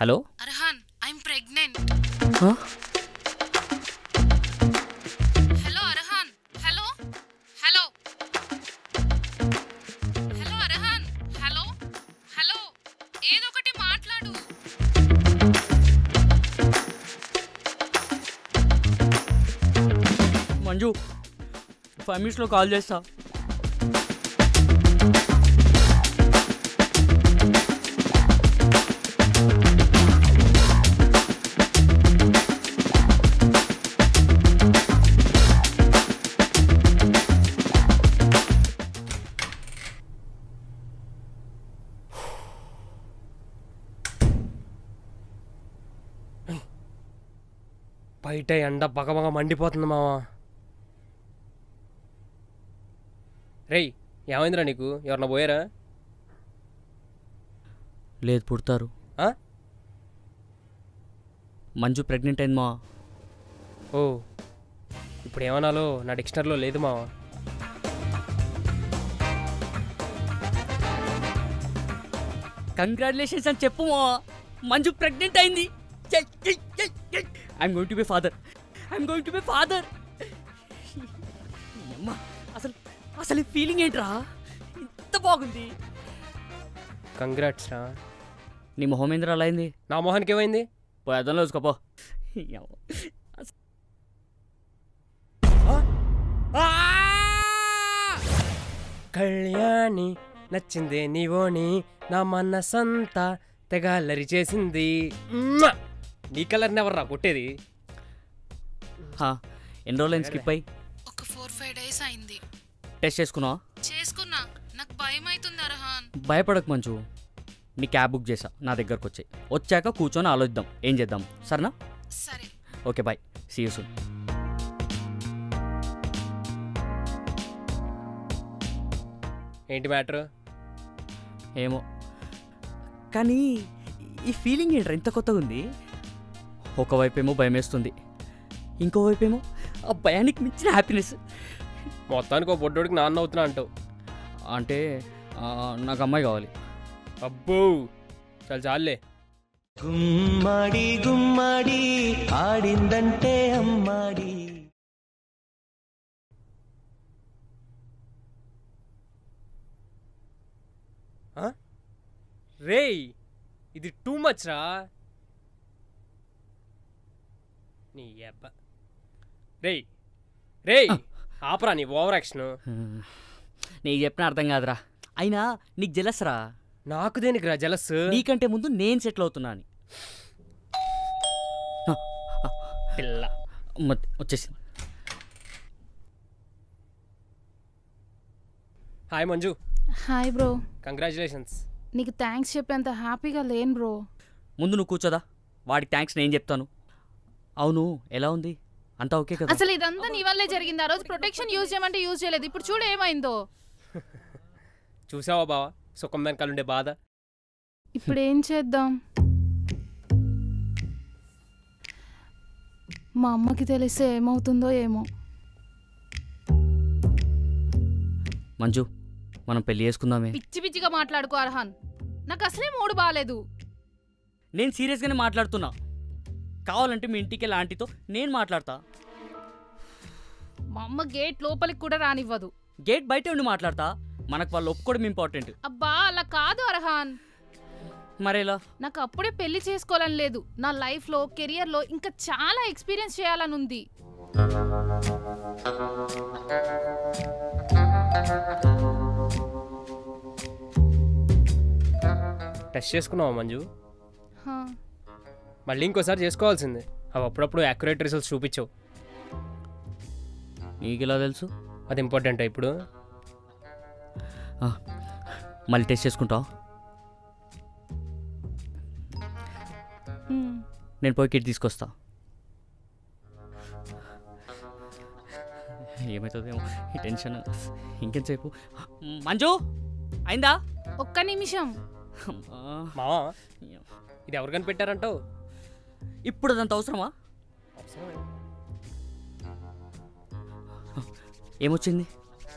Hello Arhan, I'm pregnant. Hello Arhan, hello hello hello Arhan, hello hello ఏదో ఒకటి మాట్లాడు. మంజు 5 minutesలో కాల్ చేస్తా. బయట ఎండ బగబగ మండిపోతుంది మావా. రేయ్, ఏమైందిరా నీకు? ఎవరన్నా పోయారా? లేదు, పుడతారు. మంజు ప్రెగ్నెంట్ అయింది మా. ఓ, ఇప్పుడు ఏమనాలో నా డిక్షనరీలో లేదు మావా. కంగ్రాచులేషన్స్ అని చెప్పు మా. మంజు ప్రెగ్నెంట్ అయింది. I'm going to be father. I'm going to be father. అమ్మా, అసలు అసలు ఈ ఫీలింగ్ ఏంట్రా? ఇంత బాగుంది. కంగ్రాట్స్ రా. నీ మొహం ఏంద్రా అలా అయింది? నా మొహానికి ఏమైంది? పోయేద్దాంలో చూసుకోపో. కళ్యాణి నచ్చిందే నీవోని, నా మనసంతా తెగాలరి చేసింది. నీ కలర్ని ఎవర్రా కొట్టేది? ఎన్ని రోజులైంది స్కిప్ అయ్యి? ఒక 4-5 days అయింది. టెస్ట్ చేసుకున్నావా? చేసుకున్నా. నాకు భయం అవుతుంది అర్హాన్. భయపడకు మంచు. నీ క్యాబ్ బుక్ చేసా, నా దగ్గరకు వచ్చాయి. వచ్చాక కూర్చొని ఆలోచిద్దాం ఏం చేద్దాం. సరేనా? సరే. Okay, bye. See you soon. ఏంటి మ్యాటర్? ఏమో కానీ ఈ ఫీలింగ్ ఏంట్రా ఇంత కొత్తగా ఉంది? ఒకవైపేమో భయం వేస్తుంది, ఇంకోవైపేమో ఆ భయానికి మించిన హ్యాపీనెస్. మొత్తానికి ఒక బొడ్డోడికి నాన్న అవుతున్నా అంటావు. అంటే నాకు అమ్మాయి కావాలి. అబ్బో, చాలా చాలులే. గుమ్మడి గుమ్మడి ఆడిందంటే అమ్మాడి. రేయ్, ఇది టూ మచ్ రా. నీ అబ్బా. రేయ్ రేయ్, ఆపరా నీ ఓవర్ యాక్షన్. నీకు చెప్పిన అర్థం కాదురా. అయినా నీకు జెలస్ రా. నాకు దేనికి రా జలస్? నీకంటే ముందు నేను సెటిల్ అవుతున్నా అని. పిల్ల వచ్చేసింది. Hi Manju. Hi bro. Congratulations. నీకు థ్యాంక్స్ చెప్పేంత హ్యాపీగా లేను బ్రో. ముందు నువ్వు కూర్చోదా, వాడికి థ్యాంక్స్ నేను చెప్తాను. అవును, ఎలా ఉంది? అంతా ఓకే కదా? అసలు ఇదంతా నీ వల్లే జరిగింది. ఆ రోజు ప్రొటెక్షన్ యూజ్ చేయమంటే యూజ్ చేయలేదు. ఇప్పుడు చూడు ఏమైందో. చూసావా బావా, సుఖం వెనకాలండే బాధ. ఇప్పుడు ఏం చేద్దాం? మా అమ్మకి తెలిస్తే ఏమవుతుందో ఏమో. మంజు, మనం పెళ్లి చేసుకుందామే. పిచ్చి పిచ్చిగా మాట్లాడుకో అర్హాన్. నాకు అసలే మూడు బాగాలేదు. నేను సీరియస్గానే మాట్లాడుతున్నా. కావాలంటే మీ ఇంటికి వెళ్ళి ఆంటీతో నేను మాట్లాడతా. మా అమ్మ గేట్ లోపలికి కూడా రానివ్వదు. గేట్ బయట ఉండి మాట్లాడతా. మనకు వాళ్ళు ఒప్పుకోవడం ఇంపార్టెంట్. అబ్బా, అలా కాదు అర్హాన్. మరేలా? నాకు అప్పుడే పెళ్లి చేసుకోవాలని లేదు. నా లైఫ్లో కెరియర్లో ఇంకా చాలా ఎక్స్పీరియన్స్ చేయాలని ఉంది. టెస్ట్ చేసుకున్నావా మంజు? మళ్ళీ ఇంకోసారి చేసుకోవాల్సిందే. అవి అప్పుడప్పుడు యాక్యురేట్ రిజల్ట్స్ చూపించవు. నీకు ఎలా తెలుసు? అది ఇంపార్టెంటా ఇప్పుడు? మళ్ళీ టెస్ట్ చేసుకుంటావు? నేను పోయి కిట్ తీసుకొస్తా. ఏమవుతుందేమో ఈ టెన్షన్. ఇంకెంతసేపు? మంజు, అయిందా? ఒక్క నిమిషం. మావా, ఇది ఎవరు కనిపెట్టారంటావు? ఇప్పుడు అదంత అవసరమా? ఏమొచ్చింది?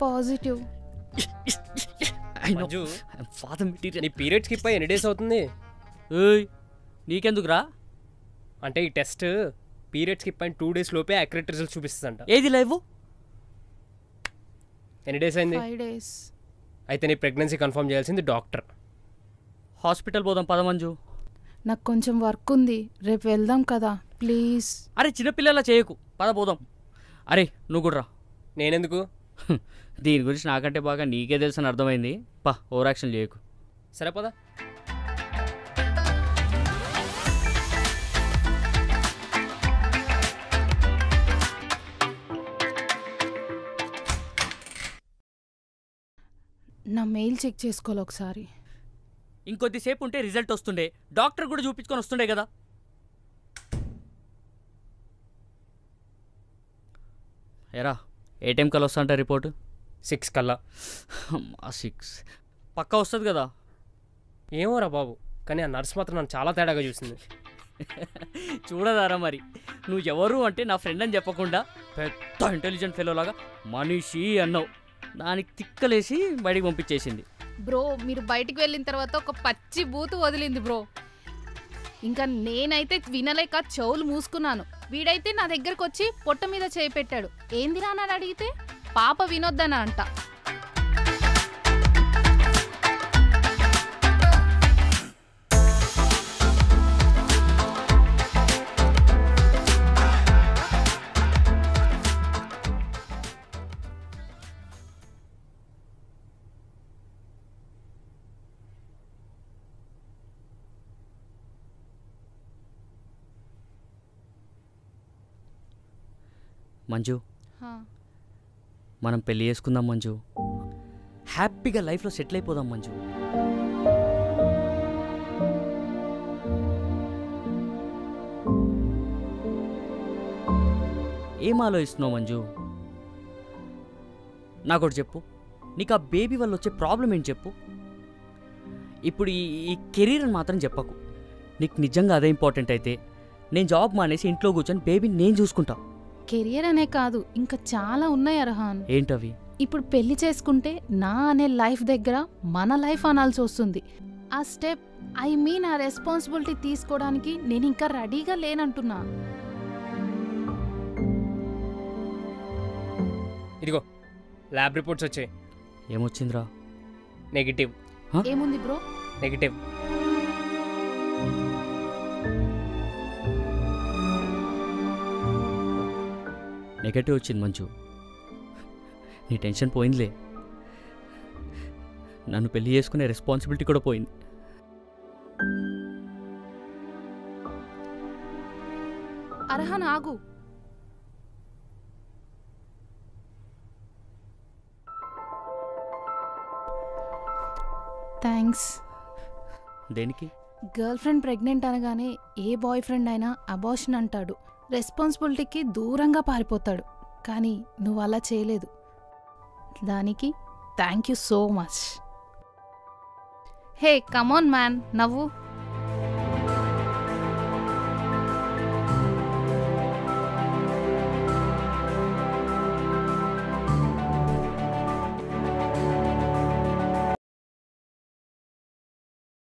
పాజిటివ్. నీ పీరియడ్ స్కిప్ అయ్యి ఎన్ని డేస్ అవుతుంది? నీకెందుకురా? అంటే ఈ టెస్ట్ పీరియడ్ స్కిప్ అయిన 2 days లోపే యాక్యురేట్ రిజల్ట్ చూపిస్తుందంట. ఏది లేవు? ఎన్ని డేస్ అయింది? 5 days. అయితే నీ ప్రెగ్నెన్సీ కన్ఫర్మ్ చేయాల్సింది డాక్టర్. హాస్పిటల్ పోదాం పద మంజు. నాకు కొంచెం వర్క్ ఉంది, రేపు వెళ్దాం కదా ప్లీజ్. అరే చిన్నపిల్లలా చేయకు, పద పోదాం. అరే నువ్వు కూడా రా. నేనెందుకు? దీని గురించి నాకంటే బాగా నీకే తెలుసు అని అర్థమైంది. పా ఓవర్ యాక్షన్ చేయకు. సరే పదా. నా మెయిల్ చెక్ చేసుకోవాలి ఒకసారి. ఇంకొద్దిసేపు ఉంటే రిజల్ట్ వస్తుండే, డాక్టర్ కూడా చూపించుకొని వస్తుండే కదా. ఎరా ఏ టైం కల్లా వస్తా అంటే రిపోర్టు? 6 కల్లా. 6 పక్కా వస్తుంది కదా? ఏమోరా బాబు, కానీ ఆ నర్స్ మాత్రం నన్ను చాలా తేడాగా చూసింది. చూడదారా మరి, నువ్వు ఎవరు అంటే నా ఫ్రెండ్ అని చెప్పకుండా పెద్ద ఇంటెలిజెంట్ ఫెలో లాగా మనిషి అన్నావు. దానికి తిక్కలేసి బయటికి పంపించేసింది. బ్రో మీరు బయటికి వెళ్ళిన తర్వాత ఒక పచ్చి బూతు వదిలింది బ్రో. ఇంకా నేనైతే వినలేక చెవులు మూసుకున్నాను. వీడైతే నా దగ్గరకు వచ్చి పొట్ట మీద చేయి పెట్టాడు. ఏందిరా అని అడిగితే పాప వినొద్దన అంట. మంజు మనం పెళ్ళి చేసుకుందాం మంజు. హ్యాపీగా లైఫ్లో సెటిల్ అయిపోదాం మంజు. ఏం ఆలోచిస్తున్నావు మంజు? నాకొకటి చెప్పు, నీకు ఆ బేబీ వల్ల వచ్చే ప్రాబ్లం ఏంటి చెప్పు. ఇప్పుడు ఈ కెరీర్ అని మాత్రం చెప్పకు. నీకు నిజంగా అదే ఇంపార్టెంట్ అయితే నేను జాబ్ మానేసి ఇంట్లో కూర్చొని బేబీని నేను చూసుకుంటా. కెరియర్ అనే కాదు, ఇంకా చాలా ఉన్నాయి అర్హాన్. ఏంటవి? ఇప్పుడు పెళ్లి చేసుకుంటే నా అనే లైఫ్ దగ్గర మన లైఫ్ అనాల్సి వస్తుంది. ఆ స్టెప్ ఆ రెస్పాన్సిబిలిటీ తీసుకోవడానికి నేను ఇంకా రెడీగా లేనంటున్నా. ఇదిగో ల్యాబ్ రిపోర్ట్స్ వచ్చాయి. ఏమొచ్చిందిరా? నెగిటివ్. ఏముంది బ్రో? నెగిటివ్. నెగటివ్ వచ్చింది మంచు. నీ టెన్షన్ పోయిందిలే, నన్ను పెళ్లి చేసుకునే రెస్పాన్సిబిలిటీ కూడా పోయింది. అర్హన్ ఆగు. థ్యాంక్స్. దేనికి? గర్ల్ ఫ్రెండ్ ప్రెగ్నెంట్ అనగానే ఏ బాయ్ ఫ్రెండ్ అయినా అబార్షన్ అంటాడు, రెస్పాన్సిబిలిటీకి దూరంగా పారిపోతాడు. కానీ నువ్వు అలా చేయలేదు. దానికి thank you so much. Hey come on man, నవ్వు.